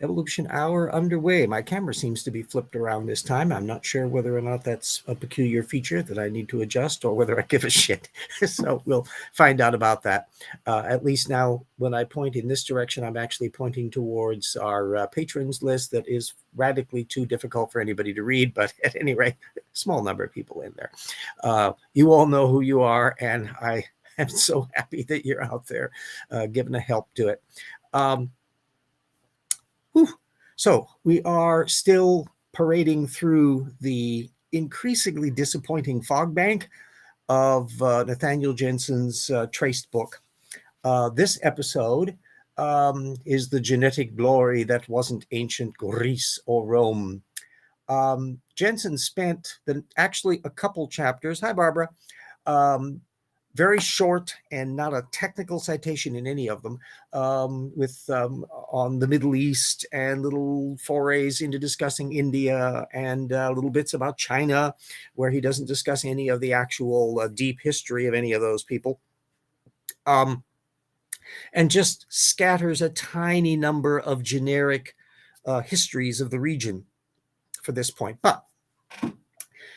Evolution hour underway. My camera seems to be flipped around this time. I'm not sure whether or not that's a peculiar feature that I need to adjust or whether I give a shit. So we'll find out about that. At least now, when I point in this direction, I'm actually pointing towards our patrons list that is radically too difficult for anybody to read. But at any rate, small number of people in there. You all know who you are, and I am so happy that you're out there giving a help to it. So we are still parading through the increasingly disappointing fog bank of Nathaniel Jeanson's traced book. This episode is the genetic glory that wasn't ancient Greece or Rome. Jeanson spent actually a couple chapters. Hi, Barbara. Very short and not a technical citation in any of them, on the Middle East and little forays into discussing India and little bits about China, where he doesn't discuss any of the actual deep history of any of those people. And just scatters a tiny number of generic histories of the region for this point. But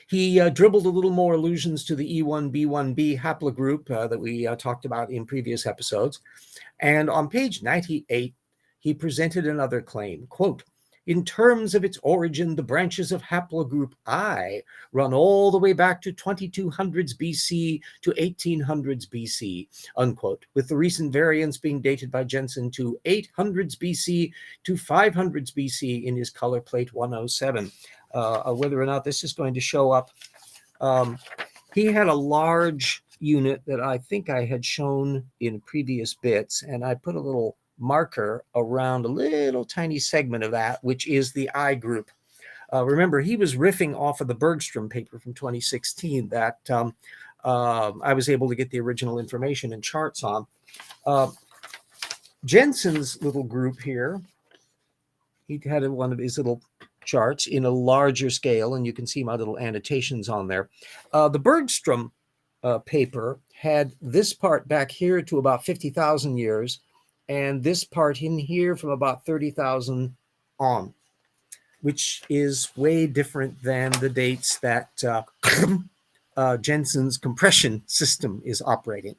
he dribbled a little more allusions to the E1B1B haplogroup that we talked about in previous episodes. And on page 98, he presented another claim, quote, "In terms of its origin, the branches of haplogroup I run all the way back to 2200s BC to 1800s BC, unquote, with the recent variants being dated by Jeanson to 800s BC to 500s BC in his color plate 107. Whether or not this is going to show up. He had a large unit that I think I had shown in previous bits, and I put a little marker around a little tiny segment of that, which is the I group. Remember, he was riffing off of the Bergstrom paper from 2016 that I was able to get the original information and charts on. Jeanson's little group here, he had one of his little charts in a larger scale, and you can see my little annotations on there. The Bergstrom paper had this part back here to about 50,000 years, and this part in here from about 30,000 on, which is way different than the dates that Jeanson's compression system is operating.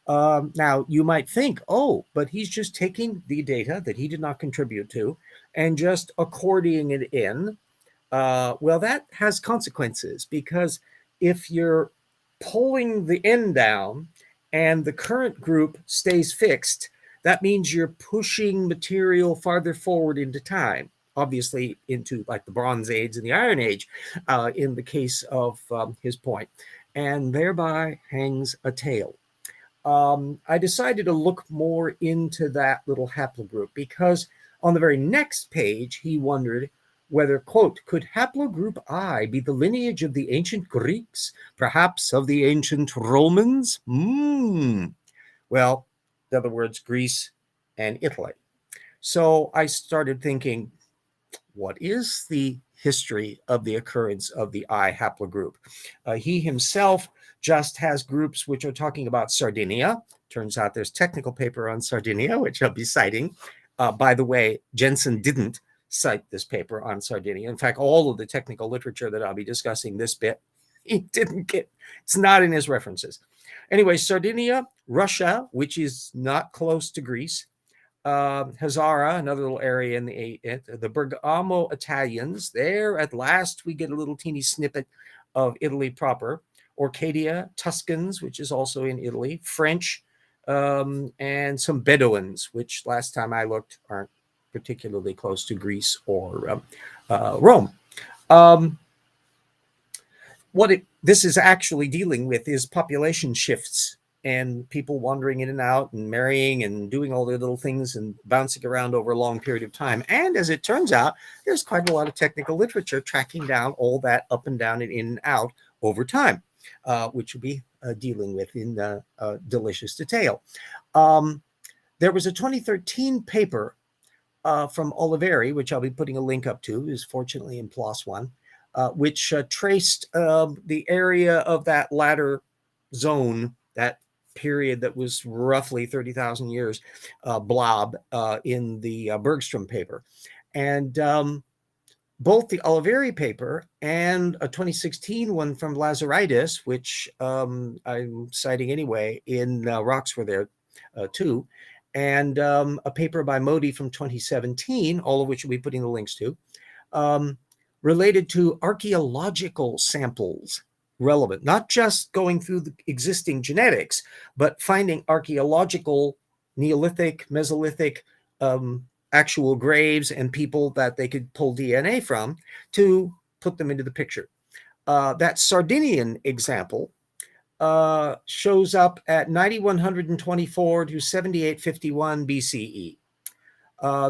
Now, you might think, oh, but he's just taking the data that he did not contribute to and just accordioning it in. Well, that has consequences, because if you're pulling the end down and the current group stays fixed, that means you're pushing material farther forward into time, obviously into like the Bronze Age and the Iron Age, in the case of his point, and thereby hangs a tail. I decided to look more into that little haplogroup because on the very next page, he wondered whether, quote, "could haplogroup I be the lineage of the ancient Greeks, perhaps of the ancient Romans?" Well, in other words, Greece and Italy. So I started thinking, what is the history of the occurrence of the I haplogroup? He himself just has groups which are talking about Sardinia. Turns out there's technical paper on Sardinia, which I'll be citing. By the way, Jeanson didn't cite this paper on Sardinia. In fact, all of the technical literature that I'll be discussing this bit, he didn't get. It's not in his references. Anyway, Sardinia, Russia, which is not close to Greece, Hazara, another little area in the Bergamo Italians. There, at last, we get a little teeny snippet of Italy proper. Orcadia, Tuscans, which is also in Italy, French, and some Bedouins, which last time I looked aren't particularly close to Greece or Rome. This is actually dealing with is population shifts and people wandering in and out and marrying and doing all their little things and bouncing around over a long period of time. And as it turns out, there's quite a lot of technical literature tracking down all that up and down and in and out over time, which we'll be dealing with in delicious detail. There was a 2013 paper from Oliveri, which I'll be putting a link up to, is fortunately in PLOS One, which traced the area of that latter zone, that period that was roughly 30,000 years blob in the Bergstrom paper. And both the Oliveri paper and a 2016 one from Lazaridis, which I'm citing anyway, in Rocks were there too, and a paper by Modi from 2017, all of which we'll be putting the links to, related to archaeological samples relevant, not just going through the existing genetics, but finding archaeological Neolithic, Mesolithic, actual graves and people that they could pull DNA from to put them into the picture. That Sardinian example shows up at 9124 to 7851 BCE.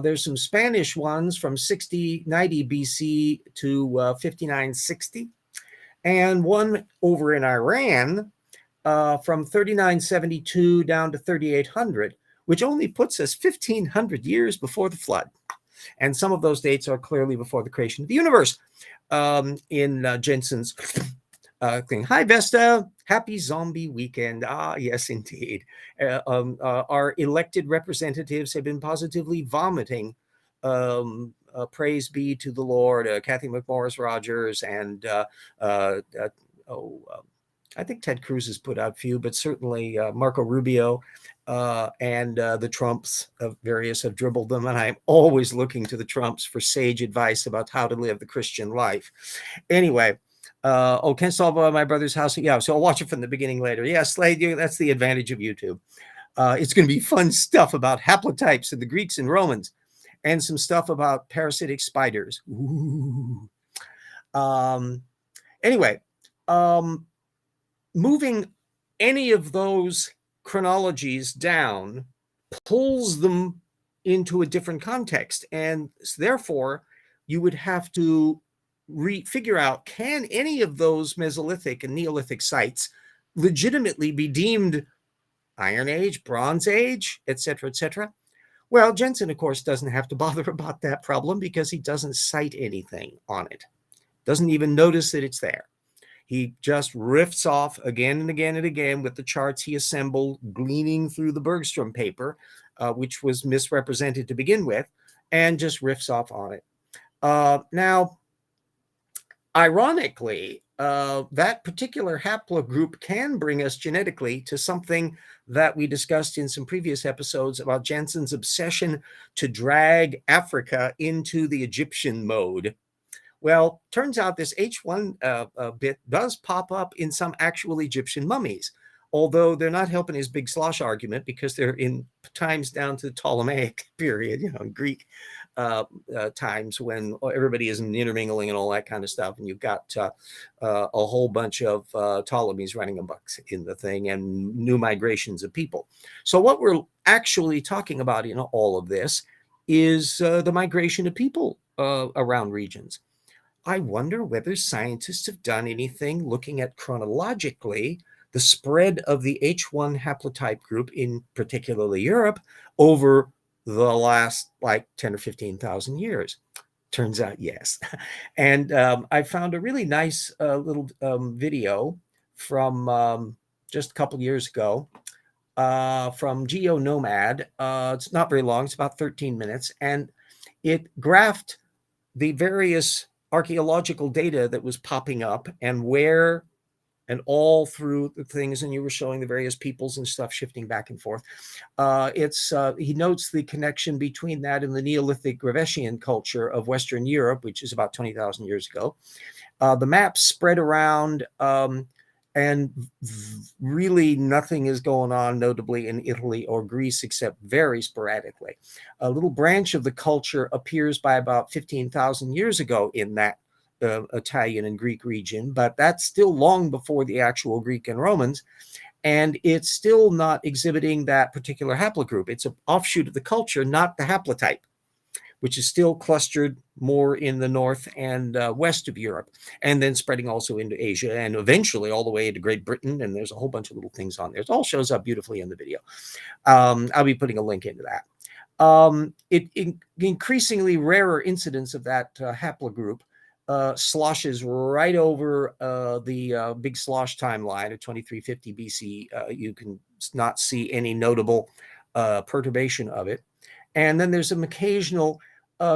There's some Spanish ones from 6090 BC to 5960, and one over in Iran from 3972 down to 3800, which only puts us 1500 years before the flood. And some of those dates are clearly before the creation of the universe. In Jeanson's thing. Hi, Vesta. Happy zombie weekend. Ah, yes, indeed. Our elected representatives have been positively vomiting. Praise be to the Lord. Kathy McMorris Rogers and I think Ted Cruz has put out few, but certainly Marco Rubio and the Trumps of various have dribbled them. And I'm always looking to the Trumps for sage advice about how to live the Christian life. Anyway, can't solve my brother's house. Yeah, so I'll watch it from the beginning later. Yeah, Slade, that's the advantage of YouTube. It's going to be fun stuff about haplotypes of the Greeks and Romans and some stuff about parasitic spiders. Ooh. Anyway, moving any of those chronologies down pulls them into a different context. And therefore, you would have to figure out, can any of those Mesolithic and Neolithic sites legitimately be deemed Iron Age, Bronze Age, etc., etc.? Well, Jeanson, of course, doesn't have to bother about that problem because he doesn't cite anything on it. Doesn't even notice that it's there. He just riffs off again and again and again with the charts he assembled, gleaning through the Bergstrom paper, which was misrepresented to begin with, and just riffs off on it. Now, ironically, that particular haplogroup can bring us genetically to something that we discussed in some previous episodes about Jeanson's obsession to drag Africa into the Egyptian mode. Well, turns out this H1 bit does pop up in some actual Egyptian mummies, although they're not helping his Big Slosh argument because they're in times down to the Ptolemaic period, Greek times when everybody is intermingling and all that kind of stuff. And you've got a whole bunch of Ptolemies running amok in the thing and new migrations of people. So what we're actually talking about in all of this is the migration of people around regions. I wonder whether scientists have done anything looking at chronologically the spread of the H1 haplotype group in particularly Europe over the last 10 or 15,000 years. Turns out, yes. And I found a really nice little video from just a couple years ago from GeoNomad. It's not very long. It's about 13 minutes. And it graphed the various archaeological data that was popping up and where and all through the things, and you were showing the various peoples and stuff shifting back and forth. He notes the connection between that and the Neolithic Grevetian culture of Western Europe, which is about 20,000 years ago. The maps spread around, and really nothing is going on notably in Italy or Greece except very sporadically. A little branch of the culture appears by about 15,000 years ago in that Italian and Greek region, but that's still long before the actual Greek and Romans, and it's still not exhibiting that particular haplogroup. It's an offshoot of the culture, not the haplotype, which is still clustered more in the north and west of Europe, and then spreading also into Asia and eventually all the way into Great Britain. And there's a whole bunch of little things on there. It all shows up beautifully in the video. I'll be putting a link into that. Increasingly rarer incidence of that haplogroup sloshes right over the Big Slosh timeline of 2350 BC. You can not see any notable perturbation of it. And then there's some occasional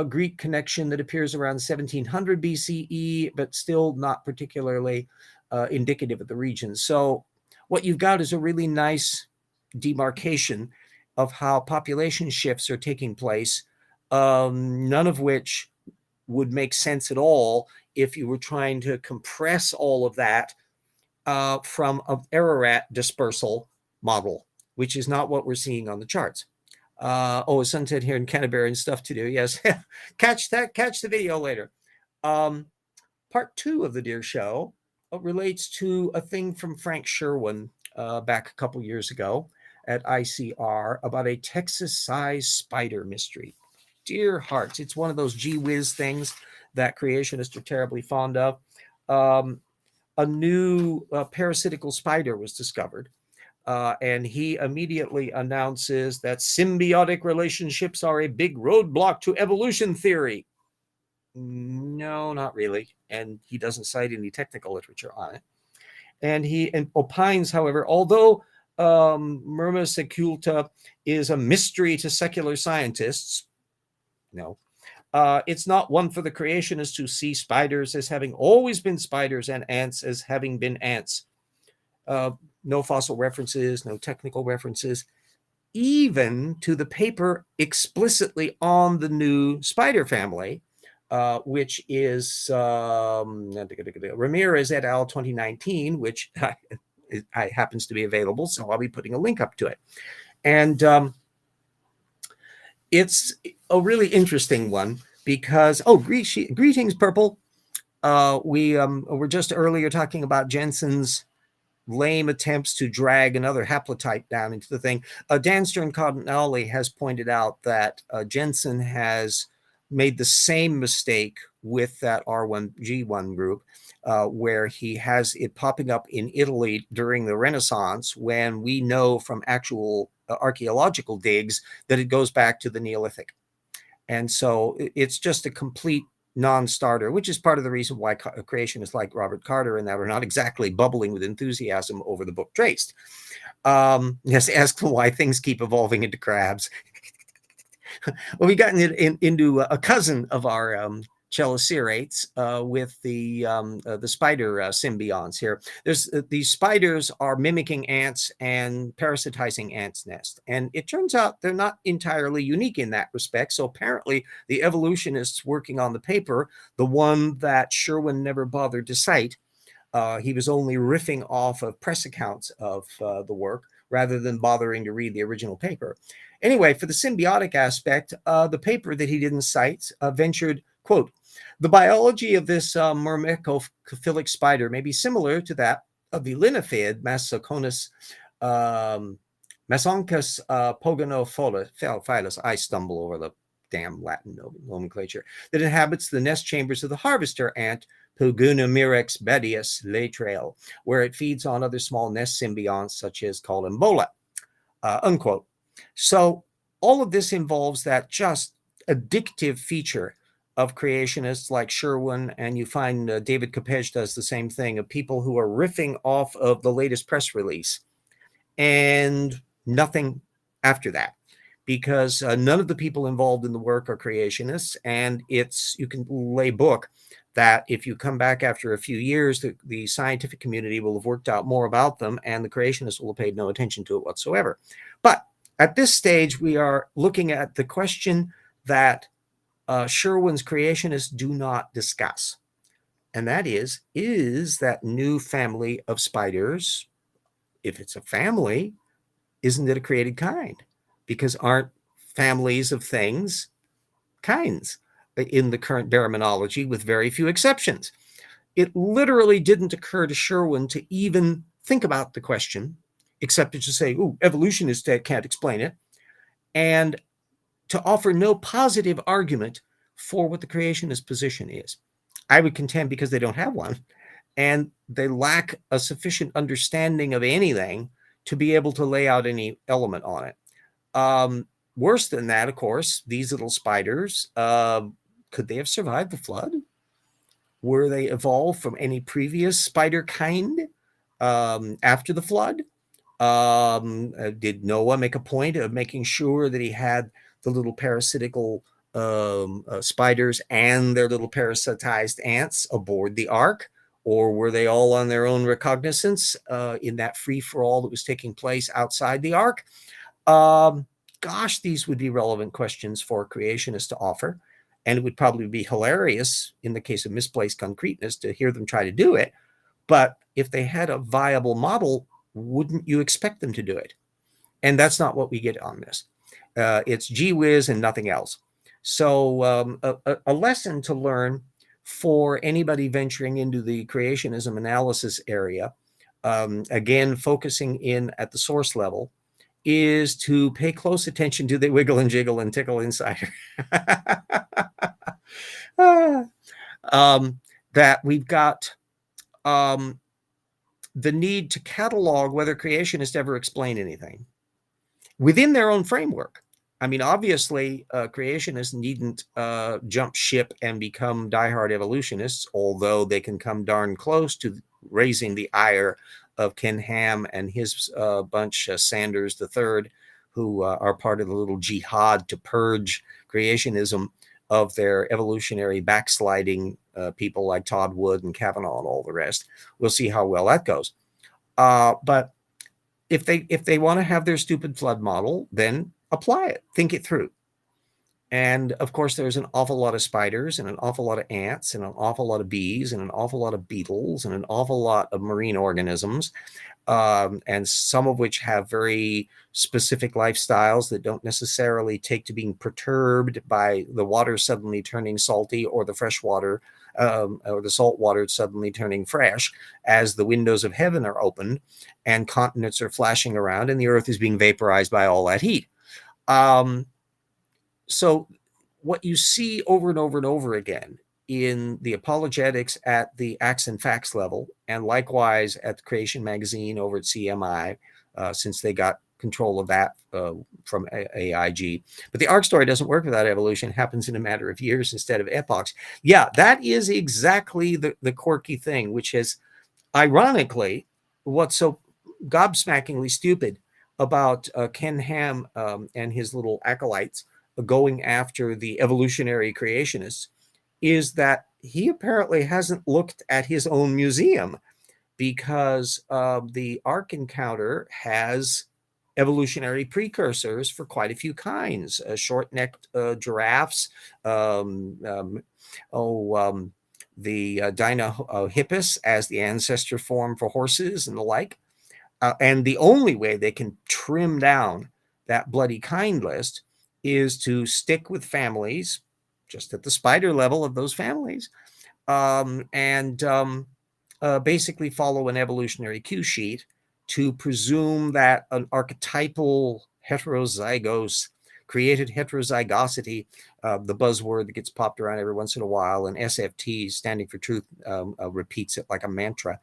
Greek connection that appears around 1700 BCE, but still not particularly indicative of the region. So what you've got is a really nice demarcation of how population shifts are taking place, none of which would make sense at all if you were trying to compress all of that from an Ararat dispersal model, which is not what we're seeing on the charts. Oh, sunset here in Canterbury and stuff to do. Yes, catch the video later. Part 2 of the Deer Show relates to a thing from Frank Sherwin back a couple years ago at ICR about a Texas-sized spider mystery. Dear hearts, it's one of those gee whiz things that creationists are terribly fond of. A new parasitical spider was discovered. And he immediately announces that symbiotic relationships are a big roadblock to evolution theory. No, not really. And he doesn't cite any technical literature on it. And he opines, however, although Myrma seculta is a mystery to secular scientists, no, it's not one for the creationists who see spiders as having always been spiders and ants as having been ants. No fossil references, no technical references, even to the paper explicitly on the new spider family, which is Ramirez et al. 2019, which happens to be available, so I'll be putting a link up to it. And it's a really interesting one because, greetings, Purple. We were just earlier talking about Jeanson's lame attempts to drag another haplotype down into the thing. Dan Stern-Cottonelli has pointed out that Jeanson has made the same mistake with that R1G1 group, where he has it popping up in Italy during the Renaissance, when we know from actual archaeological digs that it goes back to the Neolithic. And so it's just a complete non-starter, which is part of the reason why creationists like Robert Carter and that are not exactly bubbling with enthusiasm over the book Traced. Yes, ask why things keep evolving into crabs. Well, we got into a cousin of our chelicerates with the spider symbionts here. There's these spiders are mimicking ants and parasitizing ants' nest, and it turns out they're not entirely unique in that respect. So apparently, the evolutionists working on the paper, the one that Sherwin never bothered to cite, he was only riffing off of press accounts of the work rather than bothering to read the original paper. Anyway, for the symbiotic aspect, the paper that he didn't cite ventured, quote, the biology of this myrmecophilic spider may be similar to that of the linaphiid Masoconus Masoncus pogonophilus. I stumble over the damn Latin nomenclature that inhabits the nest chambers of the harvester ant Pugunomirex bedius latrale, where it feeds on other small nest symbionts such as Collembola, unquote. So all of this involves that just addictive feature of creationists like Sherwin, and you find David Capege does the same thing, of people who are riffing off of the latest press release and nothing after that, because none of the people involved in the work are creationists, and you can lay book that if you come back after a few years, the scientific community will have worked out more about them, and the creationists will have paid no attention to it whatsoever. But at this stage, we are looking at the question that Sherwin's creationists do not discuss. And that is that new family of spiders, if it's a family, isn't it a created kind? Because aren't families of things kinds in the current baraminology, with very few exceptions? It literally didn't occur to Sherwin to even think about the question, except to just say, ooh, evolutionists can't explain it, and to offer no positive argument for what the creationist position is. I would contend because they don't have one, and they lack a sufficient understanding of anything to be able to lay out any element on it. Worse than that, of course, these little spiders, could they have survived the flood? Were they evolved from any previous spider kind after the flood? Did Noah make a point of making sure that he had the little parasitical spiders and their little parasitized ants aboard the ark? Or were they all on their own recognizance in that free-for-all that was taking place outside the ark? Gosh, these would be relevant questions for creationists to offer. And it would probably be hilarious in the case of misplaced concreteness to hear them try to do it. But if they had a viable model, wouldn't you expect them to do it? And that's not what we get on this. It's gee whiz and nothing else. So a lesson to learn for anybody venturing into the creationism analysis area, again, focusing in at the source level, is to pay close attention to the wiggle and jiggle and tickle insider. That we've got the need to catalog whether creationists ever explain anything within their own framework. I mean, obviously, creationists needn't jump ship and become diehard evolutionists, although they can come darn close to raising the ire of Ken Ham and his bunch, Sanders III, who are part of the little jihad to purge creationism of their evolutionary backsliding people like Todd Wood and Kavanaugh and all the rest. We'll see how well that goes. But if they want to have their stupid flood model, then apply it, think it through. And of course, there's an awful lot of spiders and an awful lot of ants and an awful lot of bees and an awful lot of beetles and an awful lot of marine organisms, and some of which have very specific lifestyles that don't necessarily take to being perturbed by the water suddenly turning salty or the fresh water or the salt water suddenly turning fresh as the windows of heaven are opened and continents are flashing around and the earth is being vaporized by all that heat. So what you see over and over and over again in the apologetics at the Acts and Facts level, and likewise at the Creation Magazine over at CMI, since they got control of that from AIG. But the arc story doesn't work without evolution. It happens in a matter of years instead of epochs. Yeah, that is exactly the quirky thing, which is ironically what's so gobsmackingly stupid about Ken Ham and his little acolytes going after the evolutionary creationists is that he apparently hasn't looked at his own museum, because the Ark encounter has evolutionary precursors for quite a few kinds, short-necked giraffes, the Dinohippus as the ancestor form for horses and the like. And the only way they can trim down that bloody kind list is to stick with families just at the spider level of those families, and basically follow an evolutionary cue sheet to presume that an archetypal heterozygous created heterozygosity, the buzzword that gets popped around every once in a while, and SFT, standing for truth, repeats it like a mantra,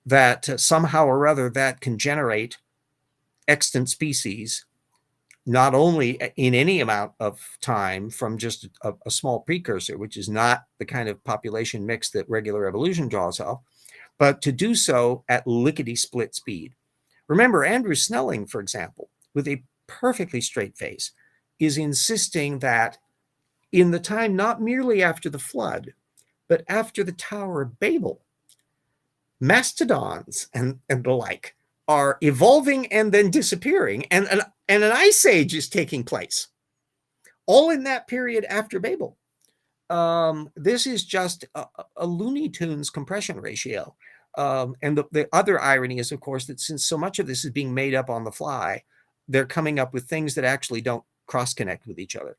that somehow or other that can generate extant species, not only in any amount of time from just a small precursor, which is not the kind of population mix that regular evolution draws off, but to do so at lickety-split speed. Remember, Andrew Snelling, for example, with a perfectly straight face, is insisting that in the time not merely after the flood, but after the Tower of Babel, mastodons and the like are evolving and then disappearing, and an ice age is taking place, all in that period after Babel. This is just a Looney Tunes compression ratio. And the other irony is, of course, that since so much of this is being made up on the fly, they're coming up with things that actually don't cross-connect with each other.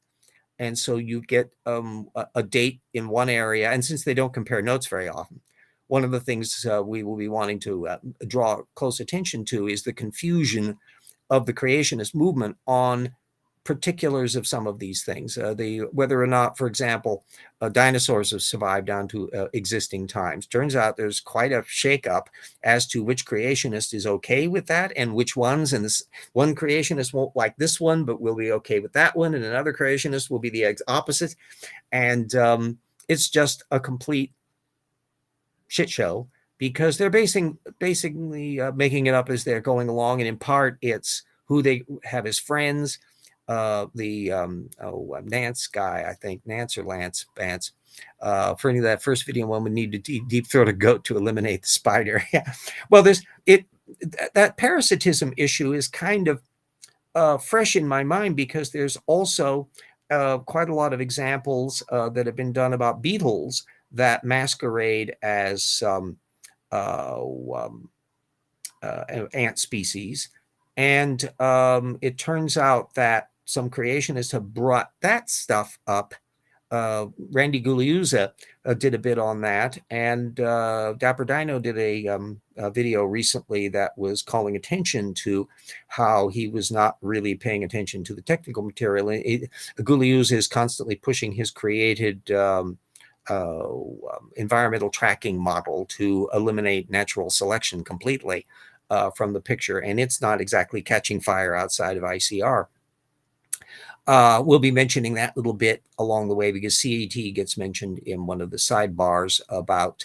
And so you get a date in one area, and since they don't compare notes very often, one of the things we will be wanting to draw close attention to is the confusion of the creationist movement on particulars of some of these things, whether or not, for example, dinosaurs have survived down to existing times. Turns out there's quite a shakeup as to which creationist is okay with that and which ones. And this one creationist won't like this one, but will be okay with that one, and another creationist will be the opposite. And it's just a complete shit show, because they're basically making it up as they're going along, and in part it's who they have as friends, Nance guy, I think, Nance or Lance Vance. For any of that first video, one would need to deep throat a goat to eliminate the spider. Yeah. Well, that parasitism issue is kind of fresh in my mind because there's also quite a lot of examples that have been done about beetles that masquerade as ant species. And it turns out that some creationists have brought that stuff up. Randy Gugliuzza did a bit on that, and Dapper Dino did a video recently that was calling attention to how he was not really paying attention to the technical material. Gugliuzza is constantly pushing his created environmental tracking model to eliminate natural selection completely from the picture, and it's not exactly catching fire outside of ICR. We'll be mentioning that little bit along the way because CET gets mentioned in one of the sidebars about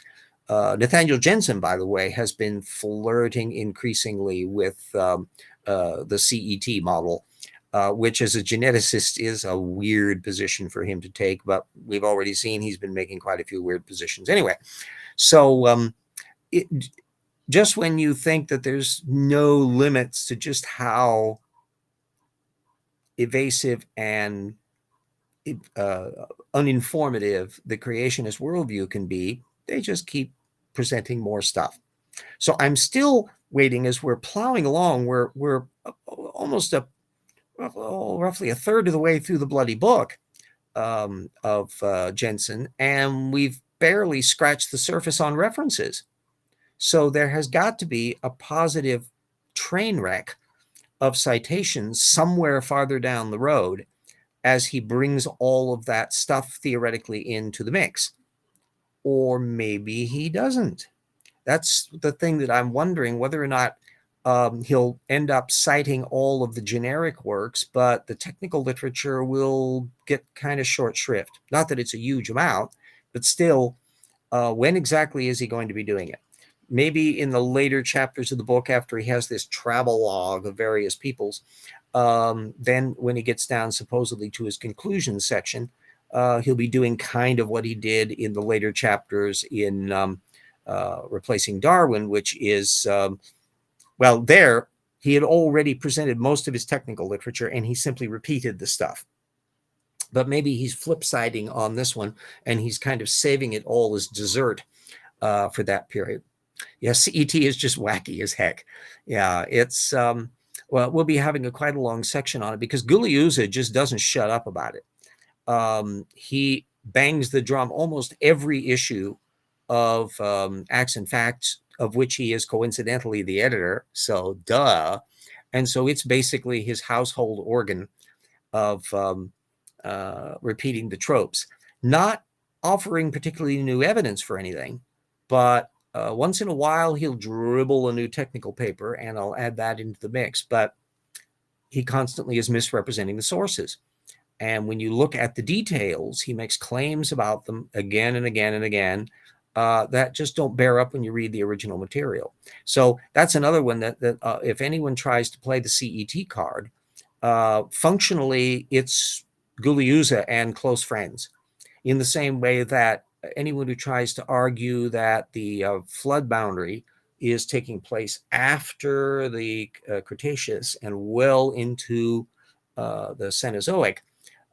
Nathaniel Jeanson, by the way, has been flirting increasingly with the CET model, which as a geneticist is a weird position for him to take, but we've already seen he's been making quite a few weird positions. Anyway, so just when you think that there's no limits to just how evasive and uninformative the creationist worldview can be, they just keep presenting more stuff. So I'm still waiting as we're plowing along. We're almost roughly a third of the way through the bloody book of Jeanson, and we've barely scratched the surface on references. So there has got to be a positive train wreck of citations somewhere farther down the road as he brings all of that stuff theoretically into the mix. Or maybe he doesn't. That's the thing that I'm wondering, whether or not he'll end up citing all of the generic works, but the technical literature will get kind of short shrift. Not that it's a huge amount, but still, when exactly is he going to be doing it? Maybe in the later chapters of the book, after he has this travelogue of various peoples, then when he gets down supposedly to his conclusion section, he'll be doing kind of what he did in the later chapters in Replacing Darwin, which is, well, there he had already presented most of his technical literature and he simply repeated the stuff. But maybe he's flip-siding on this one and he's kind of saving it all as dessert for that period. Yeah, CET is just wacky as heck. Yeah, it's, well, we'll be having quite a long section on it because Gugliuzza just doesn't shut up about it. He bangs the drum almost every issue of Acts and Facts, of which he is coincidentally the editor, so duh. And so it's basically his household organ of repeating the tropes, not offering particularly new evidence for anything, but once in a while, he'll dribble a new technical paper, and I'll add that into the mix. But he constantly is misrepresenting the sources. And when you look at the details, he makes claims about them again and again and again that just don't bear up when you read the original material. So that's another one that if anyone tries to play the CET card, functionally, it's Gugliuzza and close friends. In the same way that anyone who tries to argue that the flood boundary is taking place after the Cretaceous and well into the Cenozoic,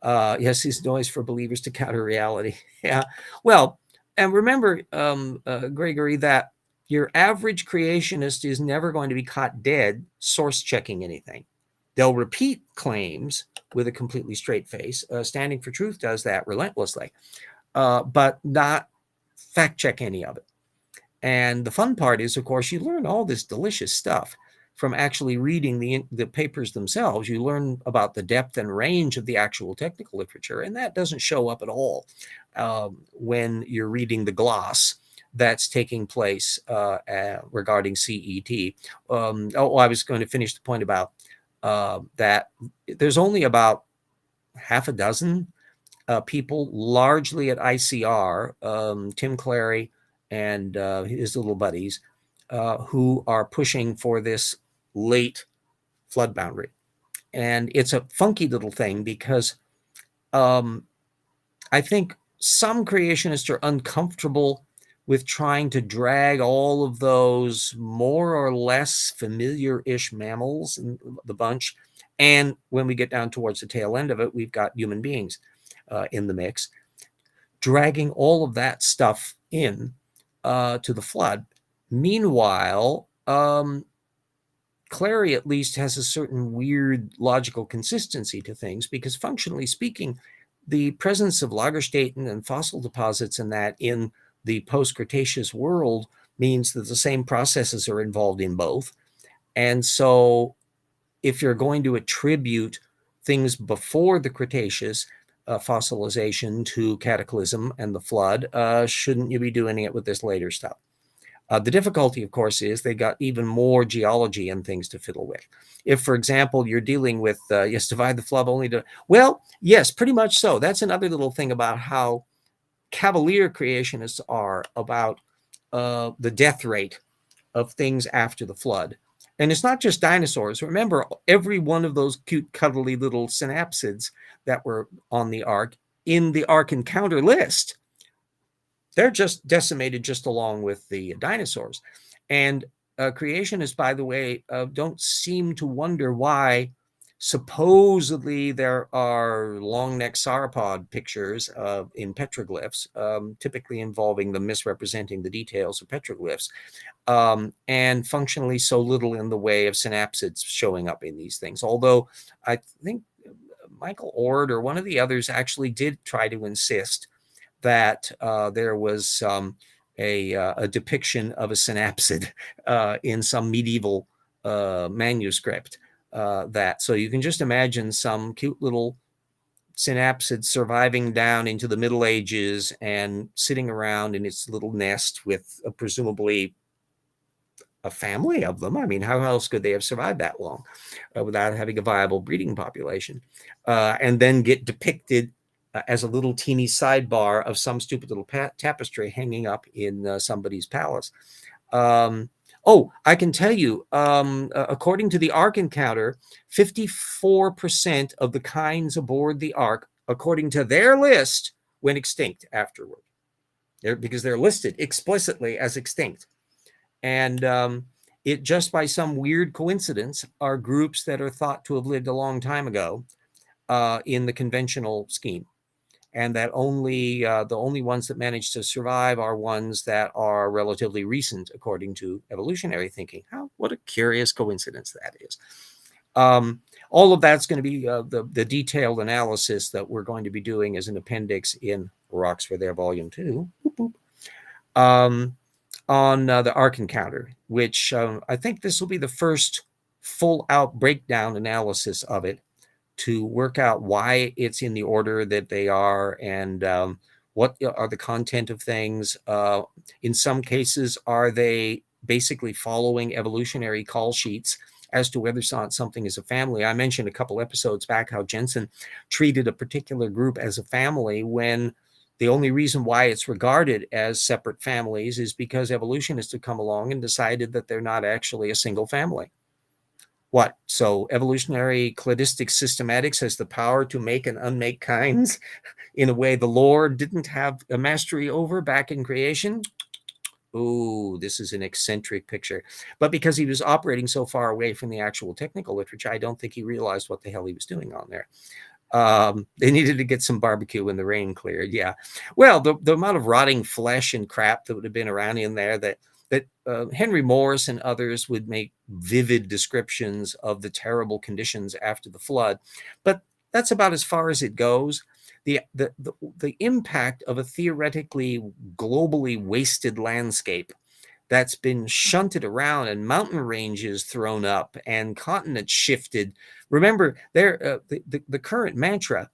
yes, is noise for believers to counter reality. Yeah, well, and remember, Gregory, that your average creationist is never going to be caught dead source checking anything. They'll repeat claims with a completely straight face. Standing for Truth does that relentlessly. But not fact check any of it. And the fun part is, of course, you learn all this delicious stuff from actually reading the papers themselves. You learn about the depth and range of the actual technical literature, and that doesn't show up at all when you're reading the gloss that's taking place regarding CET. I was going to finish the point about that there's only about half a dozen people, largely at ICR, Tim Clary and his little buddies, who are pushing for this late flood boundary. And it's a funky little thing because I think some creationists are uncomfortable with trying to drag all of those more or less familiar-ish mammals in the bunch. And when we get down towards the tail end of it, we've got human beings in the mix, dragging all of that stuff in to the flood. Meanwhile, Clary at least has a certain weird logical consistency to things, because functionally speaking, the presence of Lagerstätten and fossil deposits and that in the post-Cretaceous world means that the same processes are involved in both. And so if you're going to attribute things before the Cretaceous fossilization to cataclysm and the flood, shouldn't you be doing it with this later stuff? The difficulty, of course, is they got even more geology and things to fiddle with. If, for example, you're dealing with, yes, divide the flood only to, well, yes, pretty much so. That's another little thing about how cavalier creationists are about the death rate of things after the flood. And it's not just dinosaurs. Remember, every one of those cute, cuddly little synapsids that were on the Ark, in the Ark Encounter list, they're just decimated just along with the dinosaurs. And creationists, by the way, don't seem to wonder why supposedly there are long-necked sauropod pictures in petroglyphs, typically involving them misrepresenting the details of petroglyphs, and functionally so little in the way of synapsids showing up in these things. Although I think Michael Ord or one of the others actually did try to insist that there was a depiction of a synapsid in some medieval manuscript. So you can just imagine some cute little synapsid surviving down into the Middle Ages and sitting around in its little nest with presumably a family of them. I mean, how else could they have survived that long without having a viable breeding population? And then get depicted as a little teeny sidebar of some stupid little tapestry hanging up in somebody's palace. Oh, I can tell you, according to the Ark Encounter, 54% of the kinds aboard the Ark, according to their list, went extinct afterward. Because they're listed explicitly as extinct. And it just by some weird coincidence are groups that are thought to have lived a long time ago in the conventional scheme. And that only the only ones that manage to survive are ones that are relatively recent, according to evolutionary thinking. What a curious coincidence that is. All of that's going to be the detailed analysis that we're going to be doing as an appendix in Rocks for Their Volume 2. On the Ark Encounter, which I think this will be the first full-out breakdown analysis of it, to work out why it's in the order that they are and what are the content of things. In some cases, are they basically following evolutionary call sheets as to whether something is a family? I mentioned a couple episodes back how Jeanson treated a particular group as a family when the only reason why it's regarded as separate families is because evolutionists have come along and decided that they're not actually a single family. What? So evolutionary cladistic systematics has the power to make and unmake kinds in a way the Lord didn't have a mastery over back in creation? Oh, this is an eccentric picture. But because he was operating so far away from the actual technical literature, I don't think he realized what the hell he was doing on there. They needed to get some barbecue when the rain cleared. Yeah. Well, the amount of rotting flesh and crap that would have been around in there that Henry Morris and others would make vivid descriptions of the terrible conditions after the flood. But that's about as far as it goes. The impact of a theoretically globally wasted landscape that's been shunted around and mountain ranges thrown up and continents shifted. Remember, the current mantra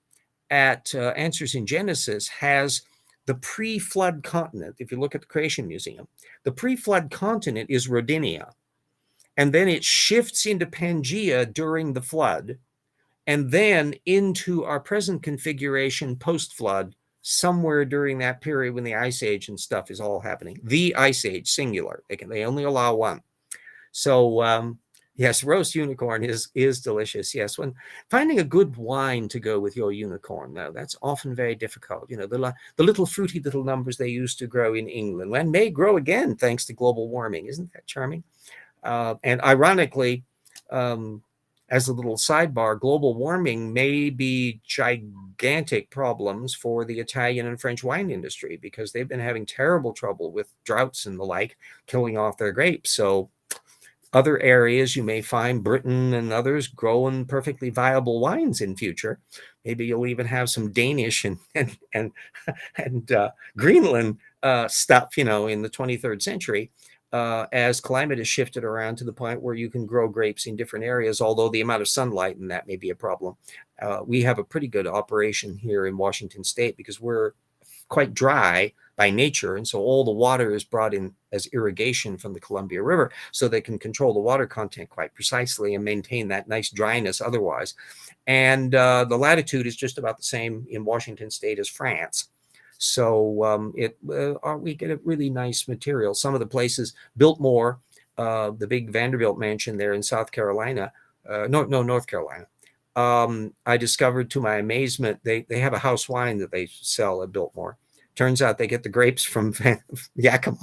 at Answers in Genesis has the pre-flood continent. If you look at the Creation Museum, the pre-flood continent is Rodinia. And then it shifts into Pangaea during the flood, and then into our present configuration post-flood, somewhere during that period when the Ice Age and stuff is all happening. The Ice Age, singular. They only allow one. So Yes, roast unicorn is delicious. Yes, when finding a good wine to go with your unicorn, though, that's often very difficult. You know, the little fruity little numbers they used to grow in England and may grow again thanks to global warming. Isn't that charming? And ironically, um, as a little sidebar, global warming may be gigantic problems for the Italian and French wine industry because they've been having terrible trouble with droughts and the like, killing off their grapes. So other areas you may find Britain and others growing perfectly viable wines in future. Maybe you'll even have some Danish and Greenland stuff, you know, in the 23rd century. As climate has shifted around to the point where you can grow grapes in different areas, although the amount of sunlight in that may be a problem. We have a pretty good operation here in Washington State because we're quite dry by nature, and so all the water is brought in as irrigation from the Columbia River, so they can control the water content quite precisely and maintain that nice dryness otherwise. And the latitude is just about the same in Washington State as France. So we get a really nice material. Some of the places, Biltmore, the big Vanderbilt mansion there in South Carolina, North Carolina. I discovered to my amazement, they have a house wine that they sell at Biltmore. Turns out they get the grapes from Yakima,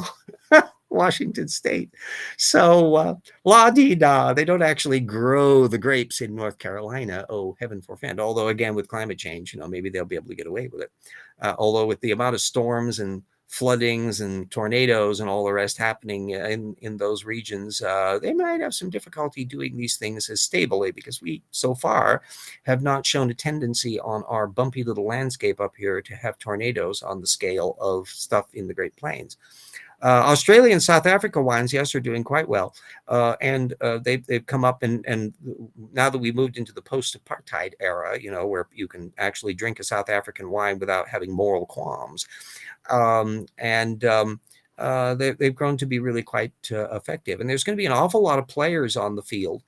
Washington State. So la-di-da, they don't actually grow the grapes in North Carolina. Oh, heaven forfend. Although, again, with climate change, you know, maybe they'll be able to get away with it. Although with the amount of storms and floodings and tornadoes and all the rest happening in those regions, they might have some difficulty doing these things as stably because we so far have not shown a tendency on our bumpy little landscape up here to have tornadoes on the scale of stuff in the Great Plains. Australia and South Africa wines, yes, are doing quite well. And they've come up and now that we moved into the post-apartheid era, you know, where you can actually drink a South African wine without having moral qualms. They've grown to be really quite effective. And there's going to be an awful lot of players on the field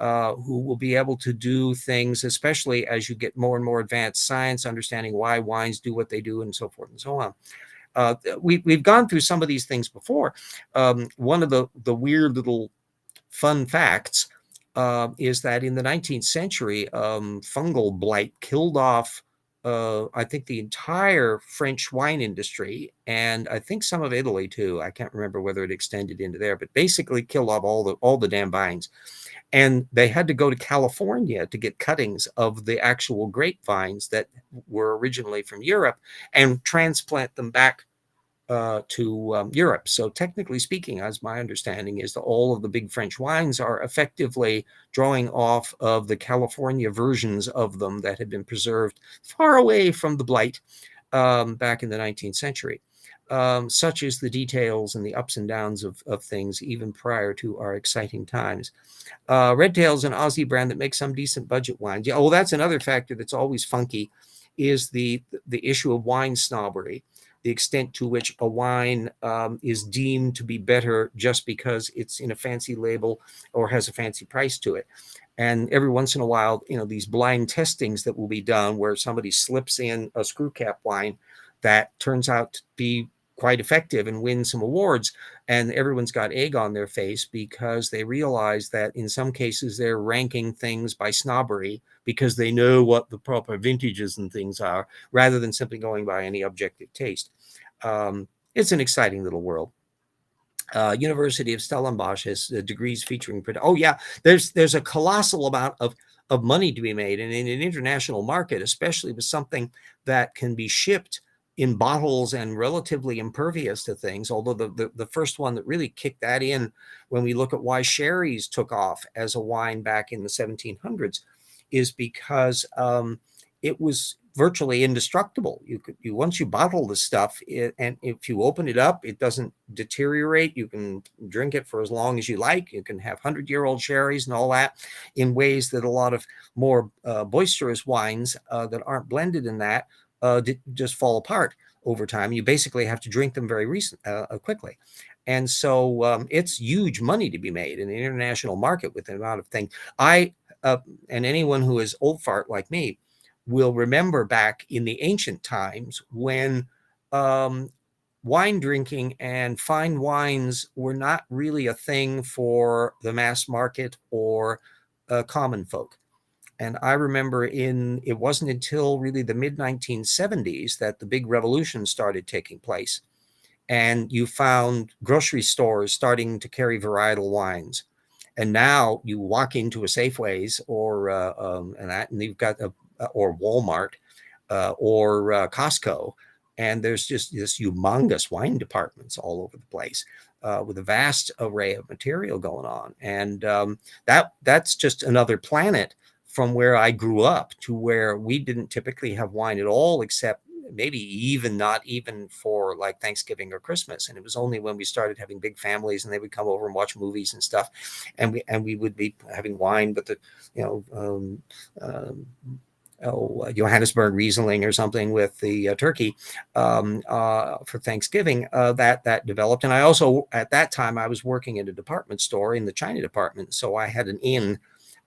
who will be able to do things, especially as you get more and more advanced science, understanding why wines do what they do and so forth and so on. We've gone through some of these things before. One of the weird little fun facts is that in the 19th century, fungal blight killed off, I think, the entire French wine industry, and I think some of Italy too. I can't remember whether it extended into there, but basically killed off all the damn vines. And they had to go to California to get cuttings of the actual grapevines that were originally from Europe and transplant them back to Europe. So technically speaking, as my understanding is that all of the big French wines are effectively drawing off of the California versions of them that had been preserved far away from the blight back in the 19th century. Such is the details and the ups and downs of things even prior to our exciting times. Red Tail's an Aussie brand that makes some decent budget wines. Yeah, oh, that's another factor that's always funky, is the issue of wine snobbery, the extent to which a wine is deemed to be better just because it's in a fancy label or has a fancy price to it. And every once in a while, you know, these blind testings that will be done where somebody slips in a screw cap wine that turns out to be quite effective and win some awards, and everyone's got egg on their face because they realize that in some cases they're ranking things by snobbery because they know what the proper vintages and things are rather than simply going by any objective taste. It's an exciting little world. University of Stellenbosch has degrees featuring. Oh yeah, there's a colossal amount of money to be made, and in an international market, especially with something that can be shipped in bottles and relatively impervious to things. Although the first one that really kicked that in, when we look at why sherries took off as a wine back in the 1700s, is because it was virtually indestructible. You once you bottle the stuff, and if you open it up, it doesn't deteriorate. You can drink it for as long as you like. You can have 100-year-old sherries and all that in ways that a lot of more boisterous wines that aren't blended in that just fall apart over time. You basically have to drink them very quickly. And so it's huge money to be made in the international market with the amount of things. And anyone who is old fart like me will remember back in the ancient times when wine drinking and fine wines were not really a thing for the mass market or common folk. And I remember it wasn't until really the mid 1970s that the big revolution started taking place. And you found grocery stores starting to carry varietal wines. And now you walk into a Safeways and you've got or Walmart or Costco, and there's just this humongous wine departments all over the place with a vast array of material going on. And that's just another planet from where I grew up to where we didn't typically have wine at all, except maybe not even for like Thanksgiving or Christmas. And it was only when we started having big families and they would come over and watch movies and stuff, and we would be having wine, but Johannesburg Riesling or something with the turkey for Thanksgiving, that developed. And I also, at that time, I was working in a department store in the China department. So I had an in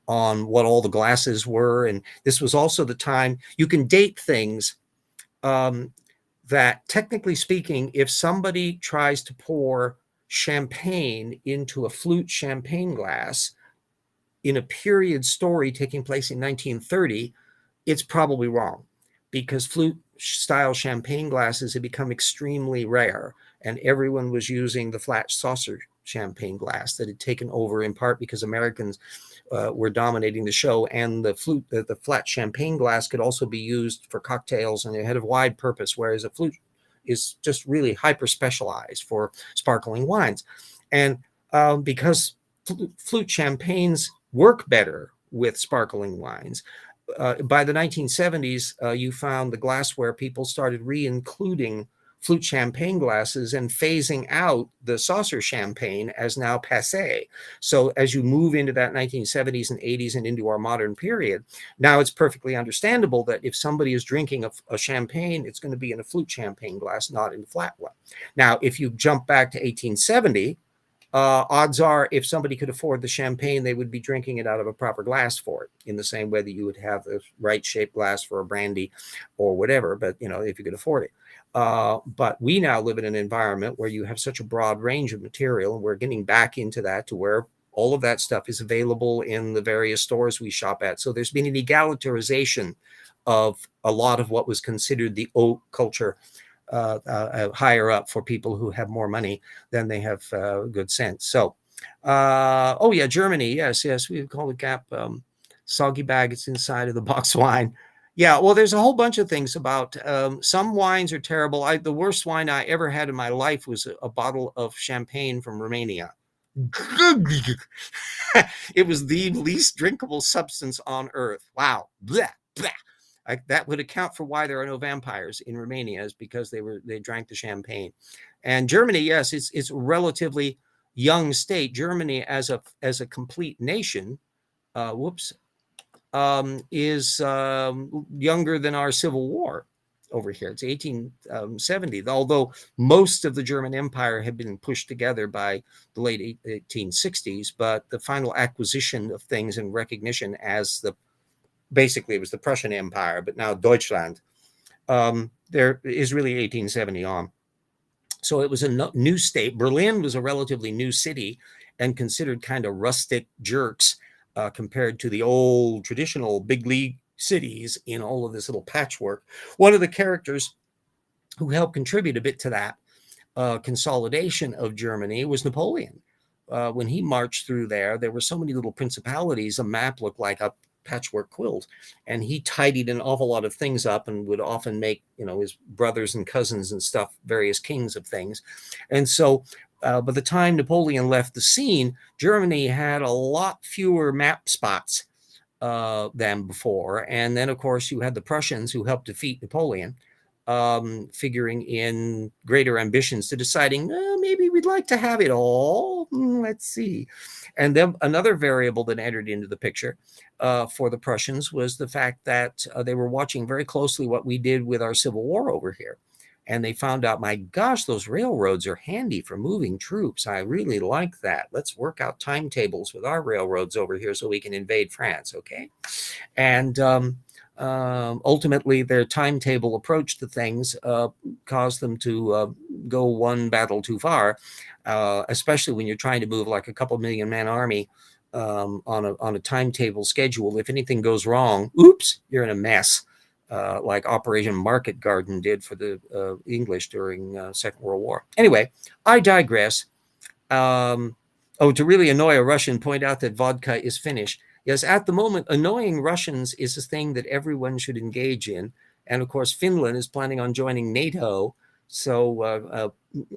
on what all the glasses were. And this was also the time you can date things that, technically speaking, if somebody tries to pour champagne into a flute champagne glass in a period story taking place in 1930, it's probably wrong, because flute style champagne glasses had become extremely rare, and everyone was using the flat saucer champagne glass that had taken over, in part because Americans were dominating the show, and the flat champagne glass could also be used for cocktails, and it had a wide purpose, whereas a flute is just really hyper specialized for sparkling wines. And because flute champagnes work better with sparkling wines, by the 1970s, you found the glassware people started re-including flute champagne glasses and phasing out the saucer champagne as now passé. So as you move into that 1970s and 80s and into our modern period, now it's perfectly understandable that if somebody is drinking a champagne, it's going to be in a flute champagne glass, not in a flat one. Now, if you jump back to 1870, odds are if somebody could afford the champagne, they would be drinking it out of a proper glass for it, in the same way that you would have the right shaped glass for a brandy or whatever, but if you could afford it. But we now live in an environment where you have such a broad range of material, and we're getting back into that, to where all of that stuff is available in the various stores we shop at. So there's been an egalitarianization of a lot of what was considered the haute culture higher up for people who have more money than they have good sense. So, Germany. Yes, we call it Gap soggy bag. It's inside of the box wine. Yeah, well, there's a whole bunch of things about some wines are terrible. The worst wine I ever had in my life was a bottle of champagne from Romania. It was the least drinkable substance on earth. Wow. Blah, blah. That would account for why there are no vampires in Romania, is because they drank the champagne. And Germany, yes, it's a relatively young state. Germany as a complete nation, is younger than our Civil War over here. It's 1870, although most of the German Empire had been pushed together by the late 1860s, but the final acquisition of things and recognition as basically it was the Prussian Empire, but now Deutschland, there is really 1870 on. So it was a new state. Berlin was a relatively new city and considered kind of rustic jerks compared to the old traditional big league cities in all of this little patchwork. One of the characters who helped contribute a bit to that consolidation of Germany was Napoleon. When he marched through there were so many little principalities, a map looked like a patchwork quilt, and he tidied an awful lot of things up and would often make his brothers and cousins and stuff various kings of things. And so by the time Napoleon left the scene, Germany had a lot fewer map spots than before. And then, of course, you had the Prussians who helped defeat Napoleon, figuring in greater ambitions to deciding, maybe we'd like to have it all. Let's see. And then another variable that entered into the picture for the Prussians was the fact that they were watching very closely what we did with our Civil War over here. And they found out, my gosh, those railroads are handy for moving troops. I really like that. Let's work out timetables with our railroads over here so we can invade France, okay? And ultimately, their timetable approach to things caused them to go one battle too far, especially when you're trying to move like a couple million man army on a timetable schedule. If anything goes wrong, oops, you're in a mess, like Operation Market Garden did for the English during Second World War. Anyway, I digress. To really annoy a Russian, point out that vodka is Finnish. Yes, at the moment, annoying Russians is a thing that everyone should engage in. And of course, Finland is planning on joining NATO. So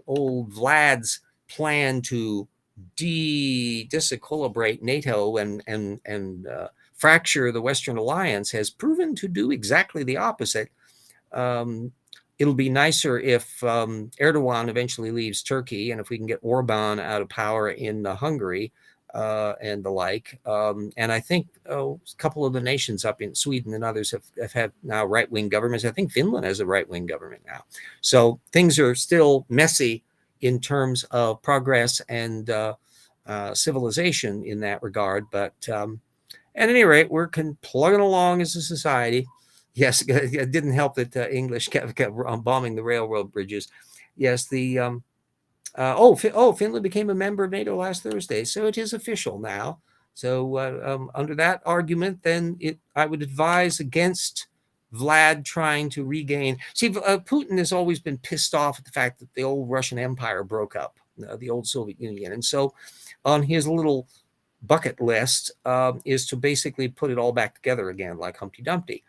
old Vlad's plan to disequilibrate NATO and fracture the Western alliance has proven to do exactly the opposite. It'll be nicer if Erdogan eventually leaves Turkey, and if we can get Orban out of power in Hungary and the like. And I think a couple of the nations up in Sweden and others have had now right-wing governments. I think Finland has a right-wing government now. So things are still messy in terms of progress and civilization in that regard. But at any rate, we're plugging along as a society. Yes, it didn't help that English kept bombing the railroad bridges. Yes, Finland became a member of NATO last Thursday, so it is official now. So under that argument, then I would advise against Vlad trying to regain. See, Putin has always been pissed off at the fact that the old Russian Empire broke up, the old Soviet Union, and so on his little bucket list is to basically put it all back together again, like Humpty Dumpty.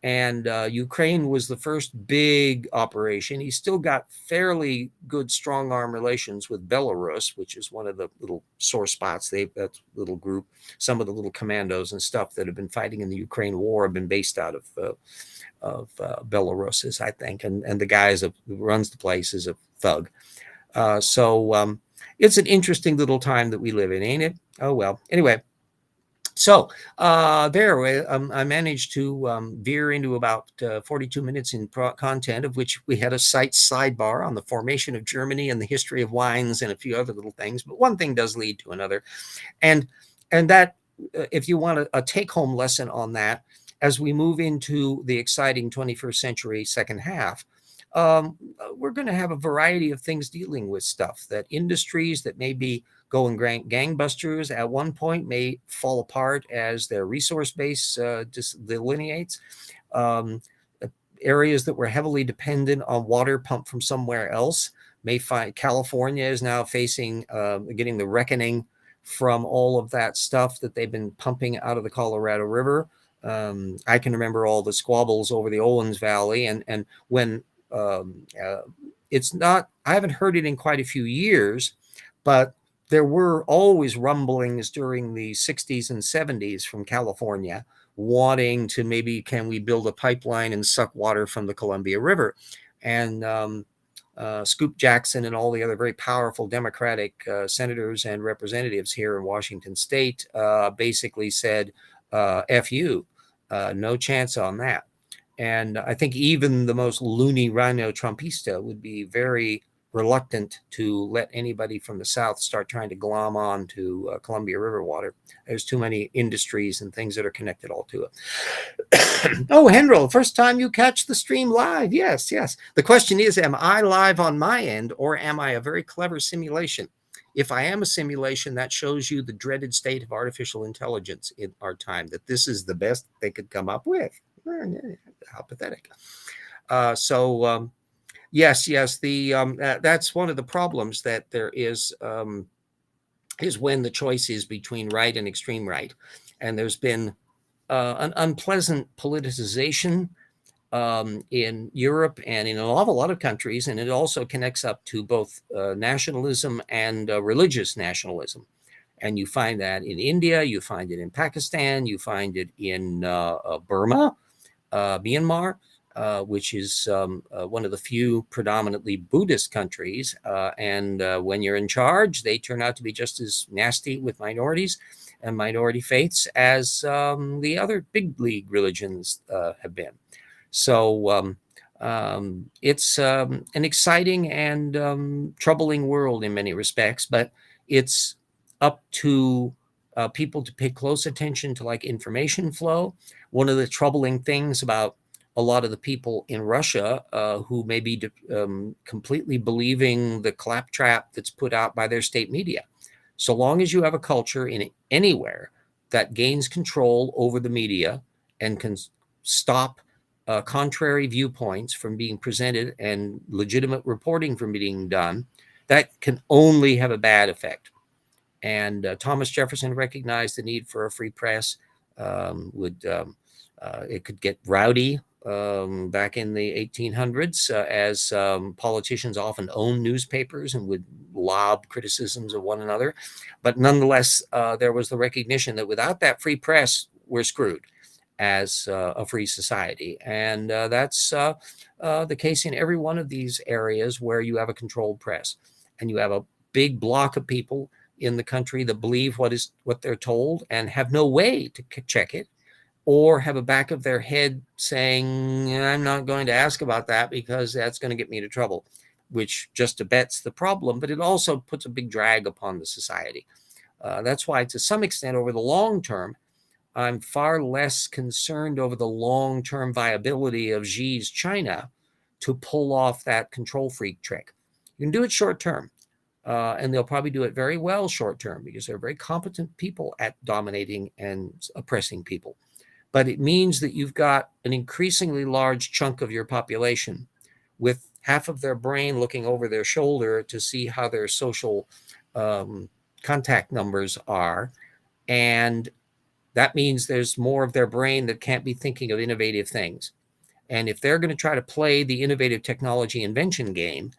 And Ukraine was the first big operation. He's still got fairly good strong arm relations with Belarus, which is one of the little sore spots. That little group, some of the little commandos and stuff that have been fighting in the Ukraine war have been based out of Belarus, I think. And the guy who runs the place is a thug. So it's an interesting little time that we live in, ain't it? Oh, well. Anyway. So I managed to veer into about 42 minutes in content, of which we had a site sidebar on the formation of Germany and the history of wines and a few other little things. But one thing does lead to another. And that, if you want a take-home lesson on that, as we move into the exciting 21st century second half, we're going to have a variety of things dealing with stuff, that industries that may be going gangbusters at one point may fall apart as their resource base delineates. Areas that were heavily dependent on water pumped from somewhere else may find. California is now facing getting the reckoning from all of that stuff that they've been pumping out of the Colorado River. I can remember all the squabbles over the Owens Valley, and when it's not, I haven't heard it in quite a few years, but there were always rumblings during the 60s and 70s from California wanting to maybe, can we build a pipeline and suck water from the Columbia River? And Scoop Jackson and all the other very powerful Democratic senators and representatives here in Washington state basically said, F you, no chance on that. And I think even the most loony Rhino Trumpista would be very reluctant to let anybody from the South start trying to glom on to Columbia River water. There's too many industries and things that are connected all to it. Oh, Hendrel, first time you catch the stream live. Yes. The question is, am I live on my end, or am I a very clever simulation? If I am a simulation, that shows you the dreaded state of artificial intelligence in our time, that this is the best they could come up with. How pathetic. Yes. That's one of the problems that there is when the choice is between right and extreme right. And there's been an unpleasant politicization in Europe and in an awful lot of countries. And it also connects up to both nationalism and religious nationalism. And you find that in India, you find it in Pakistan, you find it in Burma, Myanmar, which is one of the few predominantly Buddhist countries. And when you're in charge, they turn out to be just as nasty with minorities and minority faiths as the other big league religions have been. So it's an exciting and troubling world in many respects, but it's up to people to pay close attention to like information flow. One of the troubling things about a lot of the people in Russia who may be completely believing the claptrap that's put out by their state media. So long as you have a culture in anywhere that gains control over the media and can stop contrary viewpoints from being presented and legitimate reporting from being done, that can only have a bad effect. And Thomas Jefferson recognized the need for a free press. It could get rowdy back in the 1800s as politicians often owned newspapers and would lob criticisms of one another. But nonetheless, there was the recognition that without that free press, we're screwed as a free society. And that's the case in every one of these areas where you have a controlled press and you have a big block of people in the country that believe what they're told and have no way to check it, or have a back of their head saying, I'm not going to ask about that because that's going to get me into trouble, which just abets the problem, but it also puts a big drag upon the society. That's why, to some extent, over the long term, I'm far less concerned over the long-term viability of Xi's China to pull off that control freak trick. You can do it short term. And they'll probably do it very well short term because they're very competent people at dominating and oppressing people. But it means that you've got an increasingly large chunk of your population with half of their brain looking over their shoulder to see how their social contact numbers are. And that means there's more of their brain that can't be thinking of innovative things. And if they're going to try to play the innovative technology invention game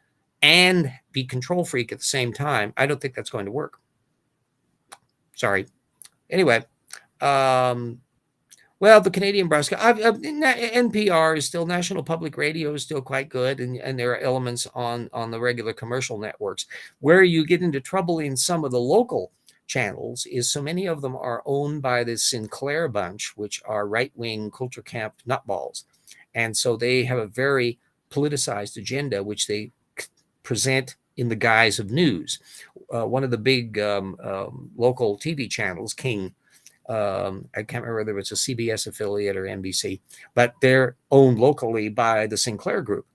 and be control freak at the same time, I don't think that's going to work. Sorry. Anyway, well, the Canadian broadcast, NPR is still, National Public Radio is still quite good, and there are elements on the regular commercial networks. Where you get into trouble in some of the local channels is so many of them are owned by the Sinclair bunch, which are right-wing culture camp nutballs. And so they have a very politicized agenda, which they present in the guise of news. One of the big local TV channels, King, I can't remember whether it's a CBS affiliate or NBC, but they're owned locally by the Sinclair Group.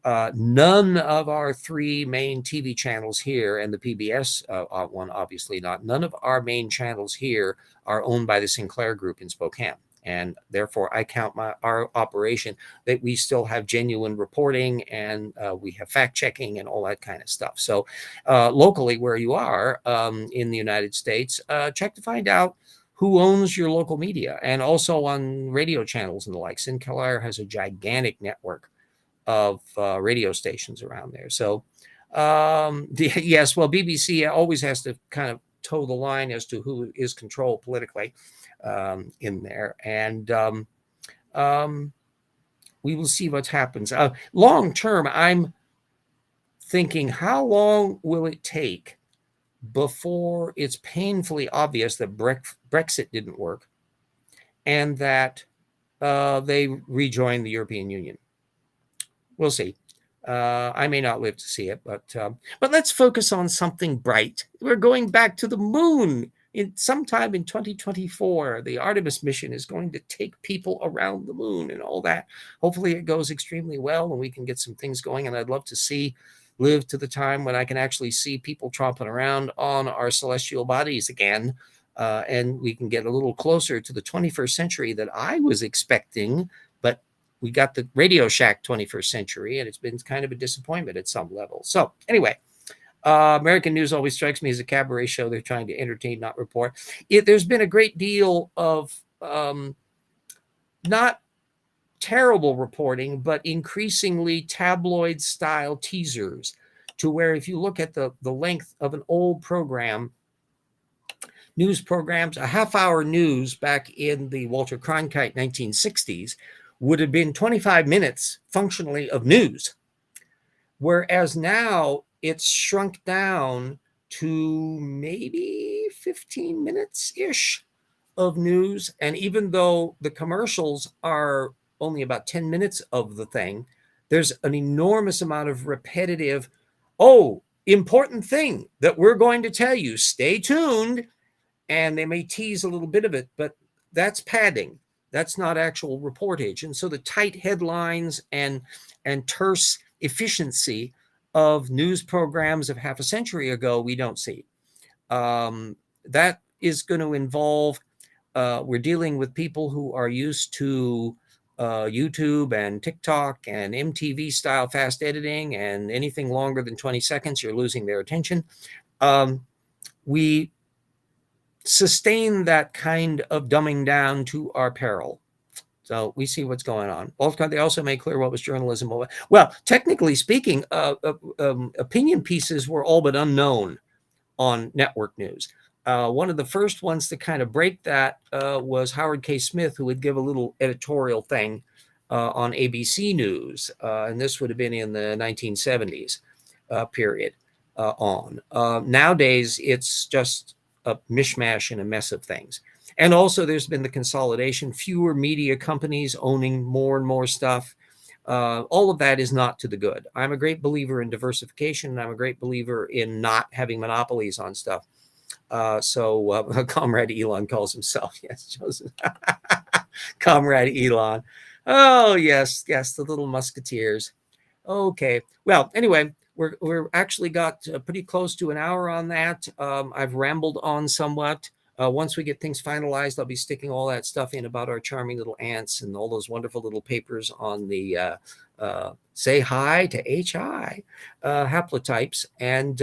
None of our three main TV channels here, and the PBS one obviously not, none of our main channels here are owned by the Sinclair Group in Spokane. And therefore, I count our operation that we still have genuine reporting and we have fact checking and all that kind of stuff. So locally, where you are in the United States, check to find out who owns your local media, and also on radio channels and the like. Sinclair has a gigantic network of radio stations around there. So yes, well, BBC always has to kind of toe the line as to who is controlled politically in there. And we will see what happens. Long term, I'm thinking, how long will it take before it's painfully obvious that Brexit didn't work and that they rejoined the European Union? We'll see. I may not live to see it, but let's focus on something bright. We're going back to the moon sometime in 2024. The Artemis mission is going to take people around the moon and all that. Hopefully it goes extremely well and we can get some things going. And I'd love to live to the time when I can actually see people tromping around on our celestial bodies again. And we can get a little closer to the 21st century that I was expecting, but we got the Radio Shack 21st century, and it's been kind of a disappointment at some level. So anyway, American news always strikes me as a cabaret show. They're trying to entertain, not report. There's been a great deal of not terrible reporting, but increasingly tabloid-style teasers, to where if you look at the length of an old program, news programs, a half-hour news back in the Walter Cronkite 1960s, would have been 25 minutes functionally of news. Whereas now it's shrunk down to maybe 15 minutes-ish of news. And even though the commercials are only about 10 minutes of the thing, there's an enormous amount of repetitive, important thing that we're going to tell you, stay tuned. And they may tease a little bit of it, but that's padding. That's not actual reportage. And so the tight headlines and terse efficiency of news programs of half a century ago, we don't see. That is going to involve, we're dealing with people who are used to YouTube and TikTok and MTV style fast editing, and anything longer than 20 seconds, you're losing their attention. We sustain that kind of dumbing down to our peril. So we see what's going on. They also made clear what was journalism. Well, technically speaking, opinion pieces were all but unknown on network news. One of the first ones to kind of break that was Howard K. Smith, who would give a little editorial thing on ABC News. And this would have been in the 1970s period on. Nowadays, it's just a mishmash and a mess of things. And also there's been the consolidation, fewer media companies owning more and more stuff. All of that is not to the good. I'm a great believer in diversification, and I'm a great believer in not having monopolies on stuff. Comrade Elon calls himself, yes, Joseph. Comrade Elon. Oh, yes, the little musketeers. Okay. Well, anyway, we're actually got pretty close to an hour on that. I've rambled on somewhat. Once we get things finalized, I'll be sticking all that stuff in about our charming little ants and all those wonderful little papers on the say hi to HI haplotypes. And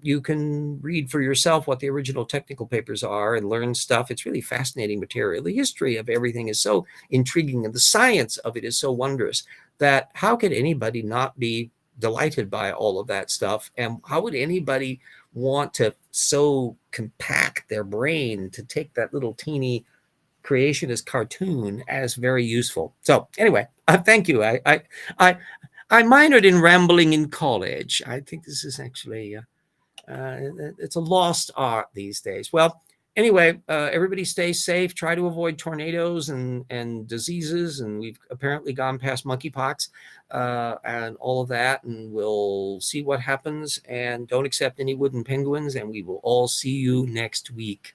you can read for yourself what the original technical papers are and learn stuff. It's really fascinating material. The history of everything is so intriguing, and the science of it is so wondrous that how could anybody not be delighted by all of that stuff? And how would anybody want to so compact their brain to take that little teeny creationist cartoon as very useful? So anyway, thank you. I minored in rambling in college. I think this is actually it's a lost art these days. Well, anyway, everybody stay safe. Try to avoid tornadoes and diseases. And we've apparently gone past monkeypox and all of that. And we'll see what happens. And don't accept any wooden penguins. And we will all see you next week.